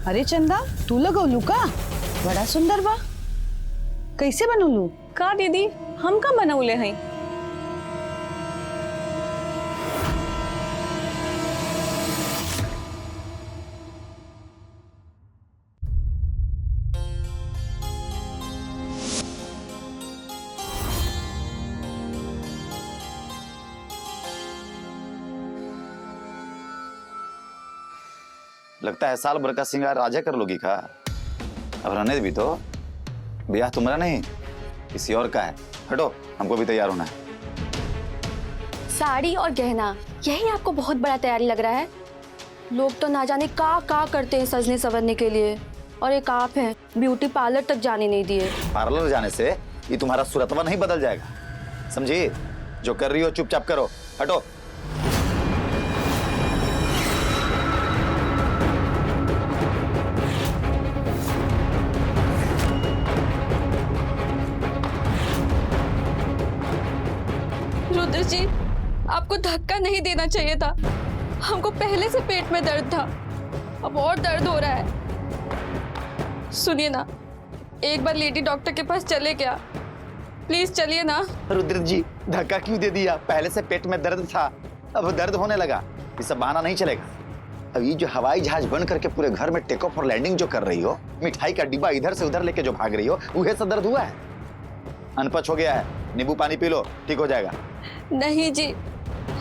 अरे चंदा, तू लगौलू का? बड़ा सुंदर बा। कैसे बनौलू? का दीदी, हम का बनौले हैं? लगता है साल भर का श्रृंगार राजा कर लोगी का। अब रहने भी तो, ब्याह तुम्हारा नहीं किसी और का है। हटो, हमको भी तैयार होना है। साड़ी और गहना, यही आपको बहुत बड़ा तैयारी लग रहा है? लोग तो ना जाने का करते हैं सजने संवरने के लिए, और एक आप हैं ब्यूटी पार्लर तक जाने नहीं दिए। पार्लर जाने से ये तुम्हारा सूरतवा नहीं बदल जाएगा, समझी? जो कर रही हो चुपचाप करो। हटो। रुद्र जी, आपको धक्का नहीं देना चाहिए था। हमको पहले से पेट में दर्द था, अब और दर्द हो रहा है। सुनिए ना, एक बार लेडी डॉक्टर के पास चले क्या? प्लीज चलिए ना। रुद्र जी, धक्का क्यों दे दिया? पहले से पेट में दर्द था, अब दर्द होने लगा। ये सब बहाना नहीं चलेगा। अब ये जो हवाई जहाज बन करके पूरे घर में टेक ऑफ और लैंडिंग जो कर रही हो, मिठाई का डिब्बा इधर से उधर लेके जो भाग रही हो, वह सब दर्द हुआ है। अनपच हो गया है, नींबू पानी पी लो, ठीक हो जाएगा। नहीं जी,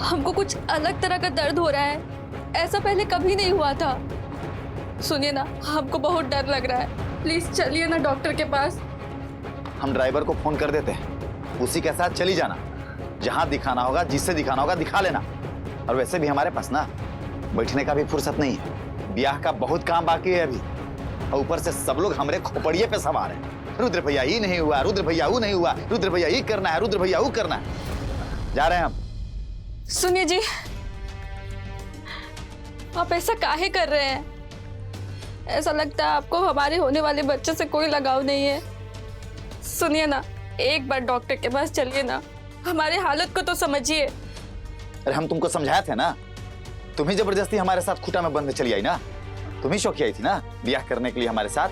हमको कुछ अलग तरह का दर्द हो रहा है, ऐसा पहले कभी नहीं हुआ था। सुनिए ना, हमको बहुत डर लग रहा है, प्लीज चलिए ना डॉक्टर के पास। हम ड्राइवर को फोन कर देते हैं, उसी के साथ चली जाना। जहां दिखाना होगा, जिससे दिखाना होगा दिखा लेना। और वैसे भी हमारे पास ना बैठने का भी फुर्सत नहीं है, ब्याह का बहुत काम बाकी है अभी। और ऊपर से सब लोग हमारे खोपड़िए पे सवार हैं। रुद्र भैया ये नहीं हुआ, रुद्र भैया वो नहीं हुआ, रुद्र भैया ये करना है, रुद्र भैया वो करना है। जा रहे हैं हम। सुनिए जी, आप ऐसा काहे कर रहे हैं? ऐसा लगता है आपको हमारे होने वाले बच्चे से कोई लगाव नहीं है। सुनिए ना, एक बार डॉक्टर के पास चलिए ना, हमारे हालत को तो समझिए। अरे हम तुमको समझाए थे ना, तुम ही जबरदस्ती हमारे साथ खूटा में बंद चली आई ना। तुम ही शौकी आई थी ना ब्याह करने के लिए हमारे साथ।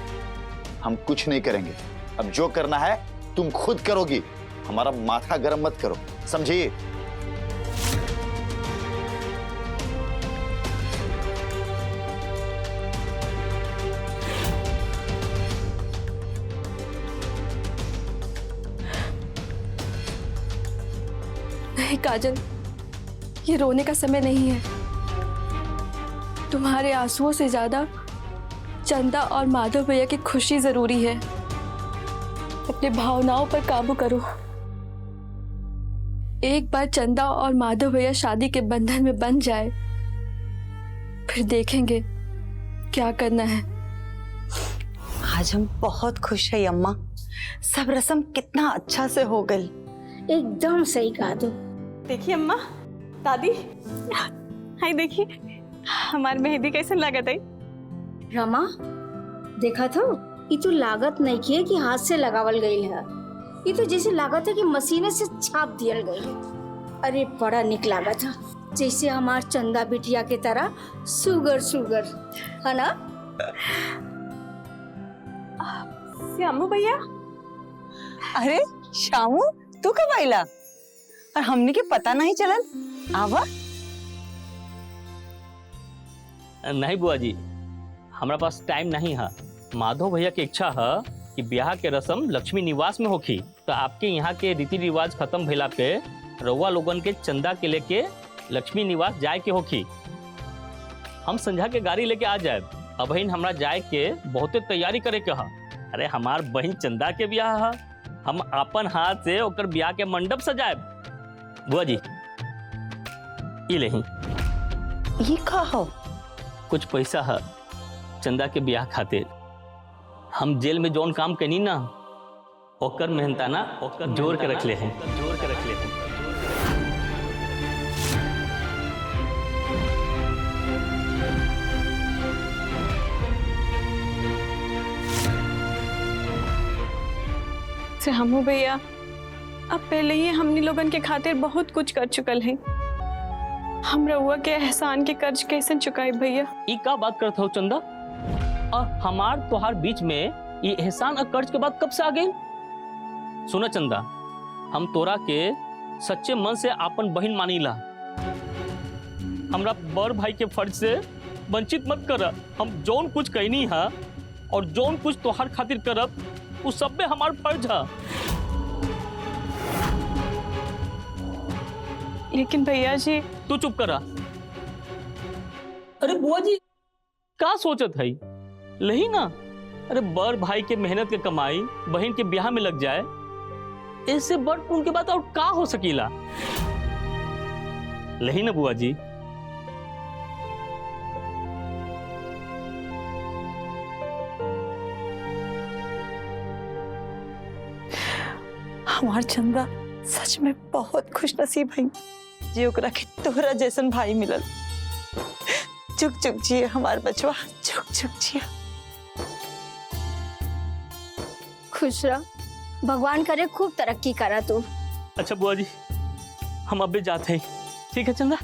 हम कुछ नहीं करेंगे, अब जो करना है तुम खुद करोगी। हमारा माथा गर्म मत करो, समझी? नहीं काजल, ये रोने का समय नहीं है। तुम्हारे आंसुओं से ज्यादा चंदा और माधव भैया की खुशी जरूरी है। अपनी भावनाओं पर काबू करो। एक बार चंदा और माधव भैया शादी के बंधन में बंध जाए, फिर देखेंगे क्या करना है। आज हम बहुत खुश है अम्मा, सब रस्म कितना अच्छा से हो गई। एकदम सही कहा तू। देखिए अम्मा, दादी, हाय देखिए हमारी मेहंदी कैसे लागत है? रमा, देखा था, ये तो लागत नहीं किए कि हाथ से लगावल गई है। ये तो जैसे लागत है कि मशीन से छाप दिया गई है। अरे बड़ा निक लागत है, जैसे हमार चंदा बिटिया के तरह सुगर सुगर, है ना? श्यामू भैया, अरे शामू, तू कब आइला? और हमने के पता नहीं चलल। आवा। नहीं बुआ जी, हमारा पास टाइम नहीं है। माधव भैया की इच्छा है कि ब्याह के रस्म लक्ष्मी निवास में होखी, तो आपके यहाँ के रीति रिवाज खत्म भेला पे रउआ लोगन के चंदा के लेके लक्ष्मी निवास जाए के होखी। हम संझा के गाड़ी लेके आ जाए। अब बहन हमरा जाए के बहुते तैयारी करे के है। अरे हमार बहन चंदा के ब्याह है, हम अपन हाथ से ओकर ब्याह के मंडप सजाए। बुआ जी ये लेही, ये का हो? कुछ पैसा है चंदा के ब्याह खातिर। हम जेल में जौन काम कनी ना, ओकर मेहनताना ओकर जोड़ के रख ले हैं। श्यामू भैया, अब पहले ही हमनी लोगन के खातिर बहुत कुछ कर चुकल है। हम रउआ के एहसान के कर्ज कैसे चुकाए भैया? ई का बात करत हो चंदा? और हमार तोहार बीच में ये एहसान और कर्ज के बाद कब से आ गई? सुना चंदा, हम तोरा के सच्चे मन से आपन बहन मानीला। हमरा बड़ भाई के फर्ज से वंचित मत कर। हम जौन कुछ कहनी है और जौन कुछ तोहार खातिर करब वो सब में हमार फर्ज है। लेकिन भैया जी। तू चुप करा। अरे बुआ जी का सोचत है? लही ना, अरे बड़ भाई के मेहनत के कमाई बहन के ब्याह में लग जाए, इससे बड़ उनके बात और का हो सकीला? लही ना बुआ जी। हमार चंदा सच में बहुत खुश नसीब है जी, ओकरा के तोहरा जैसन भाई मिलल। चुक चुक जिए हमार बचवा, चुक चुक जिए। खुश रह, भगवान करे खूब तरक्की करा तू। अच्छा बुआ जी, हम अबे जाते हैं। ठीक है चंदा।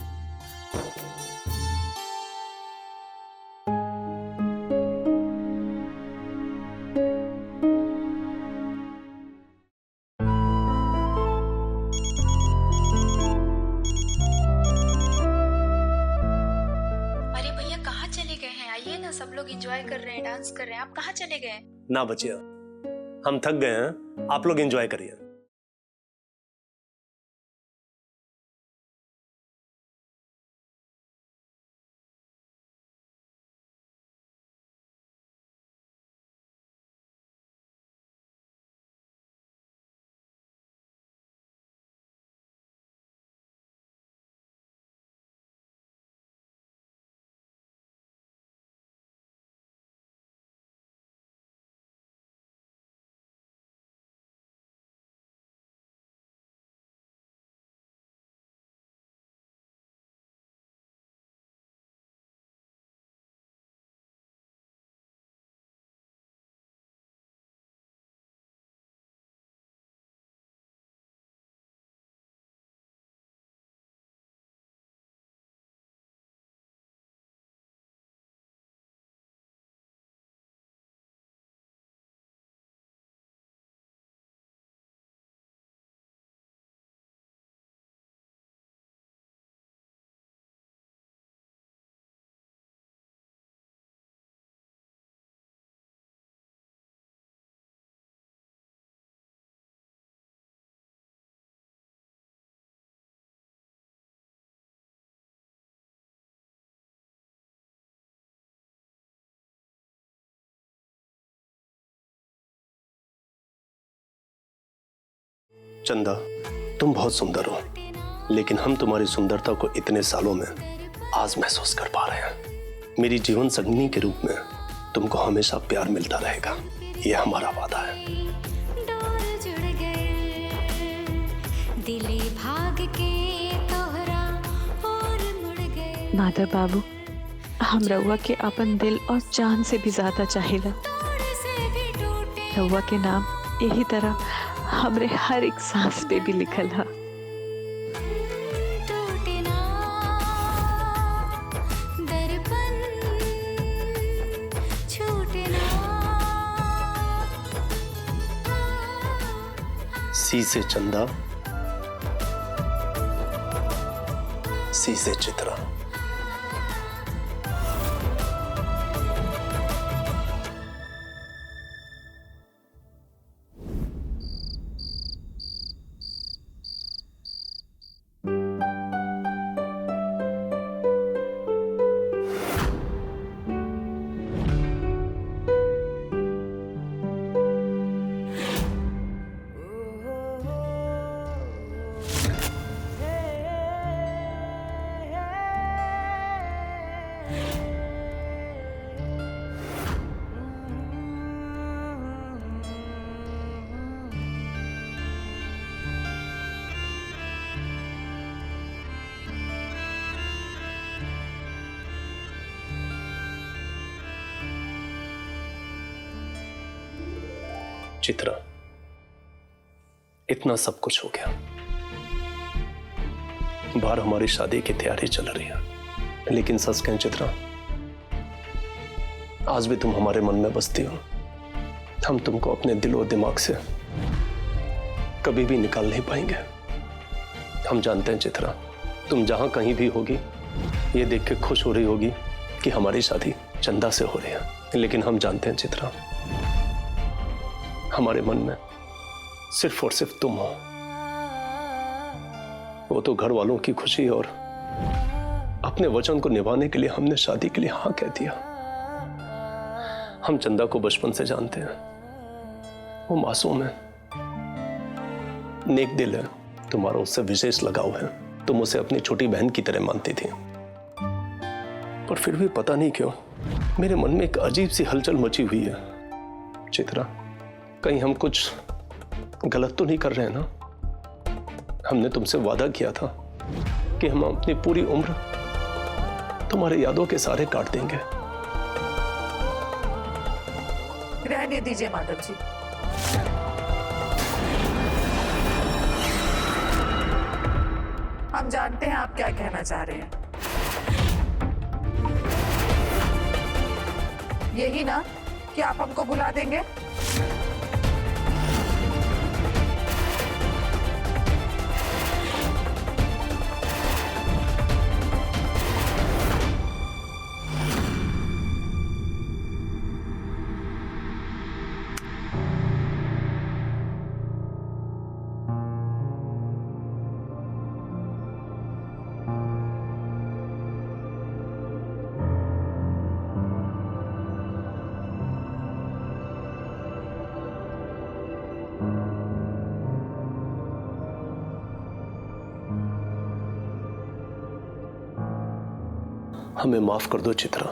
अरे भैया कहाँ चले गए हैं? आइए ना, सब लोग एंजॉय कर रहे हैं, डांस कर रहे हैं, आप कहाँ चले गए? ना बचिया, हम थक गए हैं, आप लोग एंजॉय करिए। चंदा, तुम बहुत सुंदर हो, लेकिन हम तुम्हारी सुंदरता को इतने सालों में आज महसूस कर पा रहे हैं। मेरी जीवन संगिनी के रूप में तुमको हमेशा प्यार मिलता रहेगा, यह हमारा वादा है। माधव बाबू, हम रउआ के अपन दिल और जान से भी ज्यादा चाहिला। रउआ के नाम यही तरह हमरे हर एक सांस पे भी लिखल है। सी से चंदा, सी से चित्रा। चित्रा, इतना सब कुछ हो गया, बाहर हमारी शादी की तैयारी चल रही है, लेकिन सच कहें चित्रा, आज भी तुम हमारे मन में बसती हो। हम तुमको अपने दिल और दिमाग से कभी भी निकाल नहीं पाएंगे। हम जानते हैं चित्रा, तुम जहां कहीं भी होगी ये देख के खुश हो रही होगी कि हमारी शादी चंदा से हो रही है, लेकिन हम जानते हैं चित्रा, हमारे मन में सिर्फ और सिर्फ तुम हो। वो तो घर वालों की खुशी और अपने वचन को निभाने के लिए हमने शादी के लिए हाँ कह दिया। हम चंदा को बचपन से जानते हैं, वो मासूम है, नेक दिल है, तुम्हारा उससे विशेष लगाव है। तुम उसे अपनी छोटी बहन की तरह मानती थी, पर फिर भी पता नहीं क्यों मेरे मन में एक अजीब सी हलचल मची हुई है। चित्रा, कहीं हम कुछ गलत तो नहीं कर रहे हैं ना? हमने तुमसे वादा किया था कि हम अपनी पूरी उम्र तुम्हारे यादों के सारे काट देंगे। रहने दीजिए माधव जी। हम जानते हैं आप क्या कहना चाह रहे हैं। यही ना कि आप हमको भुला देंगे। हमें माफ कर दो चित्रा।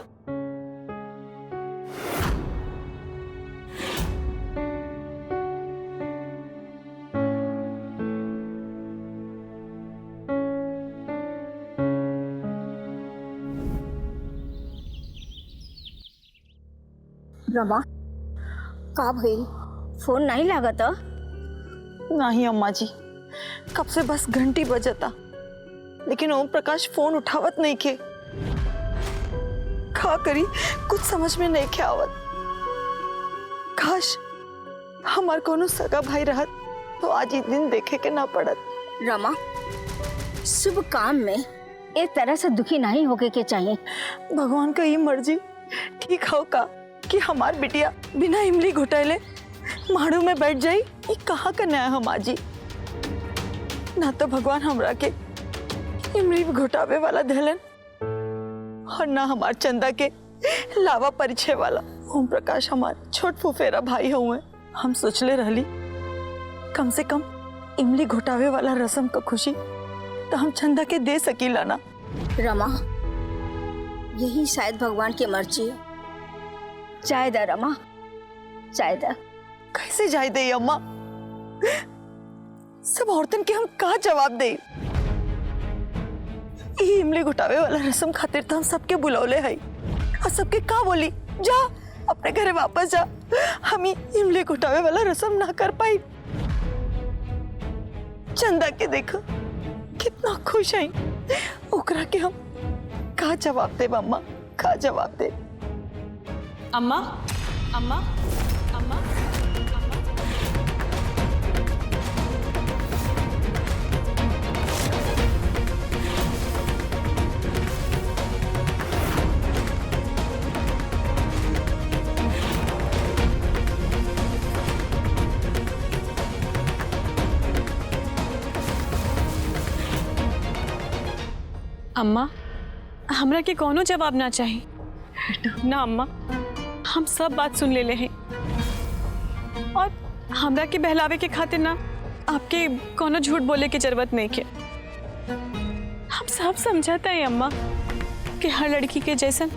रमा, का भइल? फोन नहीं लागत? नहीं अम्मा जी, कब से बस घंटी बजता, लेकिन ओम प्रकाश फोन उठावत नहीं के। का करी कुछ समझ में नहीं क्या आवत। काश हमार कोनो सगा भाई रहत तो आज ही दिन देखे के ना पड़त। रमा, शुभ काम में एक तरह से दुखी नहीं होके के चाहिए। भगवान का ये मर्जी ठीक हो का कि हमार बिटिया बिना इमली घुटैले माड़ू में बैठ जाई। ये कहाँ का न्याय हम आजी? ना तो भगवान हमरा के इमली घुटावे वाला धलन और ना हमार चंदा के लावा परिचय वाला। ओम प्रकाश हमार छोट फुफेरा भाई हुए। हम सोचले रहली कम से कम इमली घुटावे वाला रस्म का खुशी तो हम चंदा के दे सकीला ना। रमा, यही शायद भगवान की मर्जी है। चाय दे रमा, चाय दे। कैसे जाए दे अम्मा? सब औरतन के हम का जवाब दे? ये इमली घुटावे वाला रस्म खातिर तो हम सबके बुलौले है और सबके का बोली जा अपने घरे वापस जा। हम ही इमली घुटावे वाला रस्म ना कर पाई। चंदा के देखो कितना खुश है, ओकरा के हम का जवाब दे? अम्मा का जवाब दे? अम्मा, अम्मा, अम्मा, अम्मा, हमरा के कोनो जवाब ना चाहिए ना अम्मा। हम सब बात सुन ले हैं और हमरा के बहलावे के खातिर ना आपके कोनो झूठ बोले की जरूरत नहीं के। हम सब समझाता है अम्मा कि हर लड़की के जैसन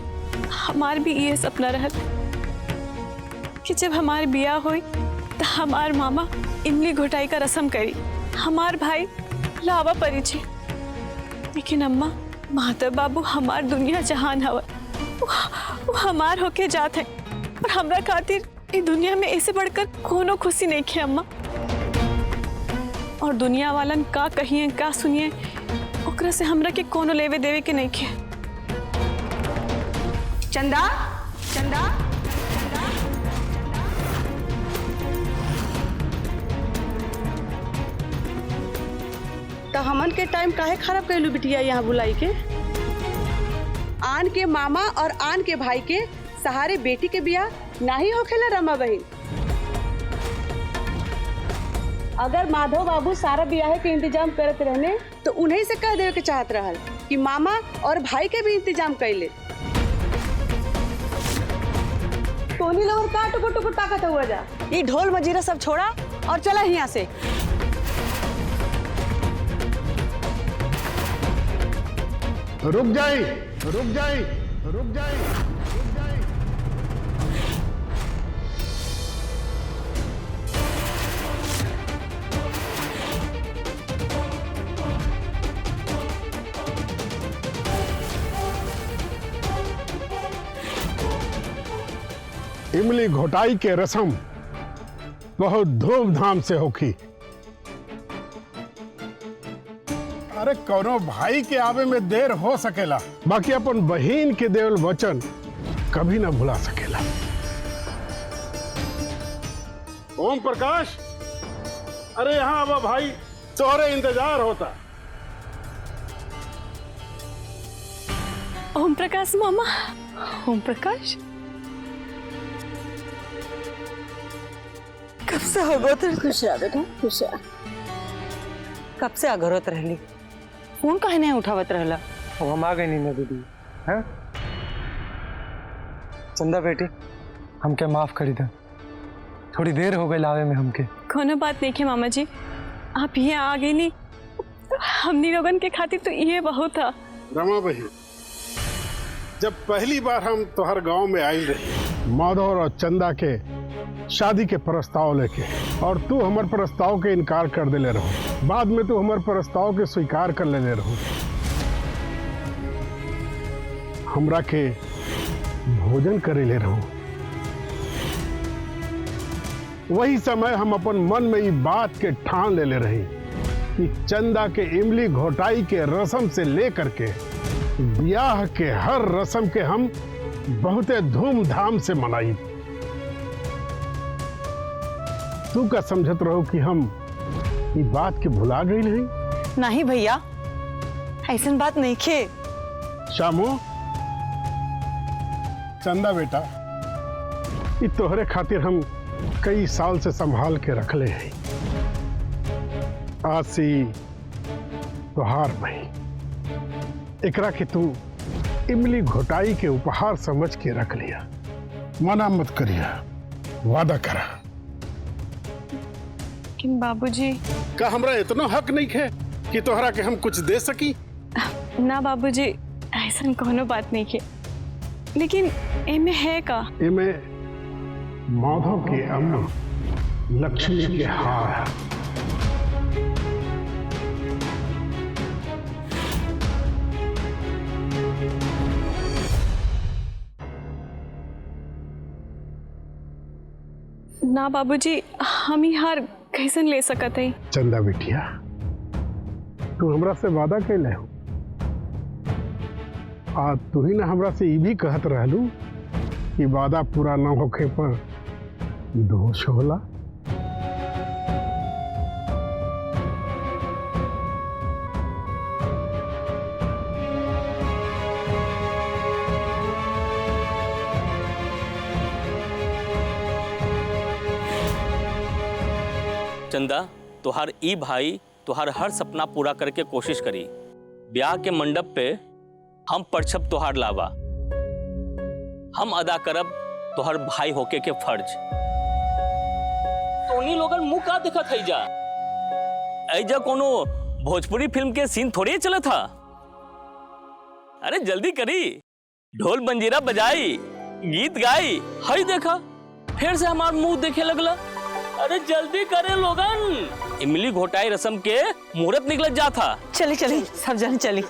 हमार भी ये सपना रहा कि जब हमार बियाह हुई तो हमार मामा इमली घोटाई का रस्म करी, हमार भाई लावा परिचय। लेकिन अम्मा, माता बाबू हमार दुनिया जहान हवा, वो हमार होके जात है और हमरा खातिर इस दुनिया में ऐसे बढ़कर कोनो खुशी नहीं खे अम्मा। और दुनिया वालन का कहिए का सुनिए ओकरा से हमरा के कोनो लेवे देवे के नहीं खे। चंदा, चंदा, हमन के टाइम काहे खराब कैलू बिटिया यहाँ बुलाई के? आन के मामा और आन के भाई के सहारे बेटी के बियाह नहीं होखेला रमा बहन। अगर माधव बाबू सारा बियाह के इंतजाम करत रहने तो उन्हीं से कह देवे के चाहत रहल कि मामा और भाई के भी इंतजाम कैले। टोनी लोग का टुकुर टुकुर ताकत हुआ जा। ये ढोल मजीरा सब छोड़ा और चला यहाँ से। रुक जाई, रुक जाई, रुक जाई, रुक जाई। इमली घोटाई के रस्म बहुत धूमधाम से होखी। अरे कौनो भाई के आवे में देर हो सकेला, बाकी अपन बहन के देवल वचन कभी ना भुला सकेला। ओम प्रकाश, अरे यहाँ आवा भाई, तोहरे इंतजार होता। ओम प्रकाश मामा, ओम प्रकाश कब से अगोत खुश रह बेटा, खुश रह। कब से अगोत रहली? फोन काहे नहीं उठावत रहला? अब हम आ गए नीना दीदी। हैं? चंदा बेटी, हमके माफ करी दे, थोड़ी देर हो गई लावे में हमके। कोनो बात नहीं है मामा जी, आप यहाँ आ गई नहीं, हमनी लोगन के खातिर तो ये बहुत था। रमा बहन, जब पहली बार हम तोहर गांव में आई रही माधव और चंदा के शादी के प्रस्ताव लेके, और तू हमार प्रस्ताव के इनकार कर देले रहो, बाद में तू हमार प्रस्ताव के स्वीकार कर लेले रहो। हमरा के भोजन करे ले रहो। वही समय हम अपन मन में ये बात के ठान ले ले रही कि चंदा के इमली घोटाई के रस्म से लेकर के ब्याह के हर रस्म के हम बहुत धूमधाम से मनाई। तू का समझत रहो कि हम ये बात के भुला गई नहीं? नहीं भैया, ऐसा बात नहीं खे। शामू, चंदा बेटा, ये तोहरे खातिर हम कई साल से संभाल के रख ले हैं। आसी तोहार भाई, एकरा के तू इमली घोटाई के उपहार समझ के रख लिया। मना मत करिया, वादा करा। लेकिन बाबूजी, का हमरा इतना हक नहीं है कि तोहरा के हम कुछ दे सकी? ना बाबूजी, ऐसा कोनो बात नहीं है, लेकिन एमे है का? एमे माधव के अम्मा लक्ष्मी के हार है। ना बाबूजी, हम ही हार कैसन ले सकत है? चंदा बिटिया, तू हमरा से वादा कैले हो, आज तू ही ना हमरा से ये भी कहत रहलू कि वादा पूरा ना होखे पर दोष होला। चंदा, तुहार ई भाई तुहार हर सपना पूरा करके कोशिश करी। ब्याह के मंडप पे हम परछप तुहार लावा, हम अदा करब तुहार भाई होके के फर्ज। तोनी लोगन मुंह का दिखत है जा? ऐजा कोनो भोजपुरी फिल्म के सीन थोड़ी चला था। अरे जल्दी करी, ढोल मंजीरा बजाई, गीत गाई, हई देखा फिर से हमार मुंह देखे लगला। अरे जल्दी करे लोगन, इमली घोटाई रस्म के मुहूर्त निकल जा था। चली चली सब जन चली।